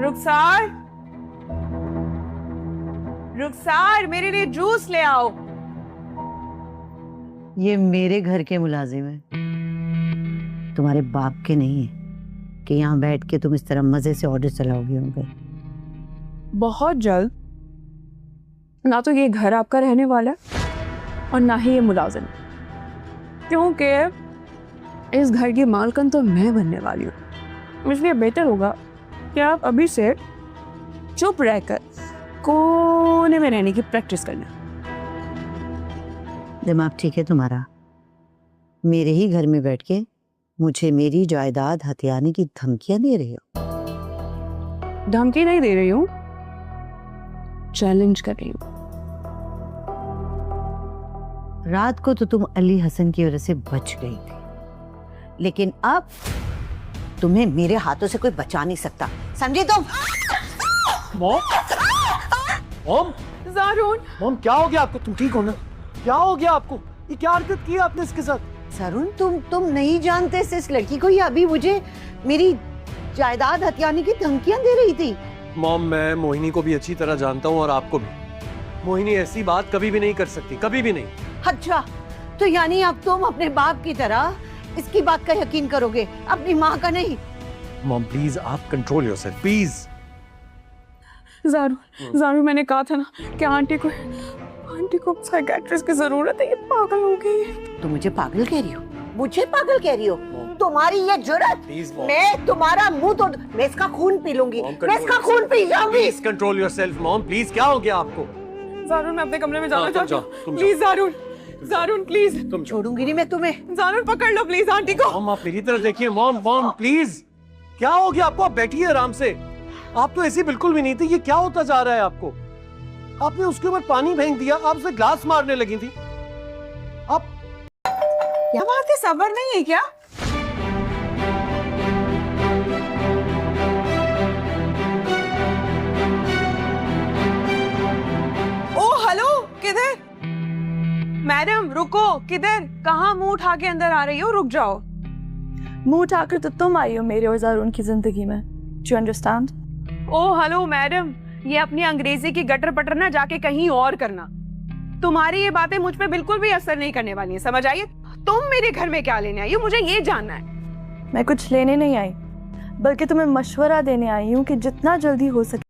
रुखसार, रुखसार मेरे लिए जूस ले आओ। ये मेरे घर के मुलाजिम हैं, तुम्हारे बाप के नहीं है कि यहाँ बैठ के तुम इस तरह मजे से ऑर्डर चलाओगे उनके। बहुत जल्द ना तो ये घर आपका रहने वाला है और ना ही ये मुलाजिम, क्योंकि इस घर की मालकन तो मैं बनने वाली हूँ। इसलिए बेहतर होगा कि आप अभी से चुप रहकर कोने में रहने की प्रैक्टिस करना। दिमाग ठीक है तुम्हारा? मेरे ही घर में बैठ के मुझे मेरी जायदाद हथियाने की धमकियां दे रही हो। धमकी नहीं दे रही हूँ, चैलेंज कर रही हूँ। रात को तो तुम अली हसन की वजह से बच गई थी, लेकिन अब तुम्हें मेरे हाथों से कोई बचा नहीं सकता, समझी तुम? मॉम, मॉम, ज़ारून, मॉम क्या हो गया आपको? तुम ठीक हो ना? क्या हो गया आपको? ये क्या हरकत की आपने इसके साथ? सरुण, तुम नहीं जानते इस लड़की को, ये अभी मुझे मेरी जायदाद हथियाने की धमकियां दे रही थी। मॉम, मैं मोहिनी को भी अच्छी तरह जानता हूँ और आपको भी। मोहिनी ऐसी बात कभी भी नहीं कर सकती, कभी भी नहीं। अच्छा, तो यानी अब तुम अपने बाप की तरह इसकी बात का यकीन करोगे, अपनी माँ का नहीं? मॉम प्लीज, आप कंट्रोल योरसेल्फ प्लीज। ज़ारून, मैंने कहा था ना कि आंटी को साइकियाट्रिस्ट की जरूरत है, ये पागल हो गई है। तो मुझे पागल कह रही हो? मुझे पागल कह रही हो? तुम्हारी ये जुर्रत! Please, Mom. मैं तुम्हारा मुंह तोड़, मैं इसका खून पी लूंगी, मैं इसका खून पी जाऊंगी। Please control yourself mom, please. क्या हो गया आपको? ज़ारून, मैं अपने कमरे में जाना चाहती हूँ। तुम प्लीज ज़ारून, प्लीज। तुम छोड़ूंगी नहीं मैं तुम्हें। ज़ारून, पकड़ लो प्लीज आंटी को। मॉम, आप मेरी तरफ देखिए। मॉम, मॉम प्लीज, क्या हो गया आपको? आप बैठिए आराम से। आप तो ऐसी बिल्कुल भी नहीं थी। ये क्या होता जा रहा है आपको? आपने उसके ऊपर पानी फेंक दिया, आप उसे ग्लास मारने लगी थी। आप क्या बात है, सब्र नहीं है क्या? ओ हेलो, किधर? मैडम रुको, किधर? कहाँ मुंह उठा के अंदर आ रही हो? रुक जाओ। मुंह उठाकर तो तुम आई हो मेरे और ज़ारून की जिंदगी में। Do you understand? Oh hello madam, ये अपनी अंग्रेजी की गटर पटर ना जाके कहीं और करना। तुम्हारी ये बातें मुझ पे बिल्कुल भी असर नहीं करने वाली है, समझ आइए? तुम मेरे घर में क्या लेने आई हो, मुझे ये जानना है। मैं कुछ लेने नहीं आई, बल्कि तुम्हें मशवरा देने आई हूँ कि जितना जल्दी हो सके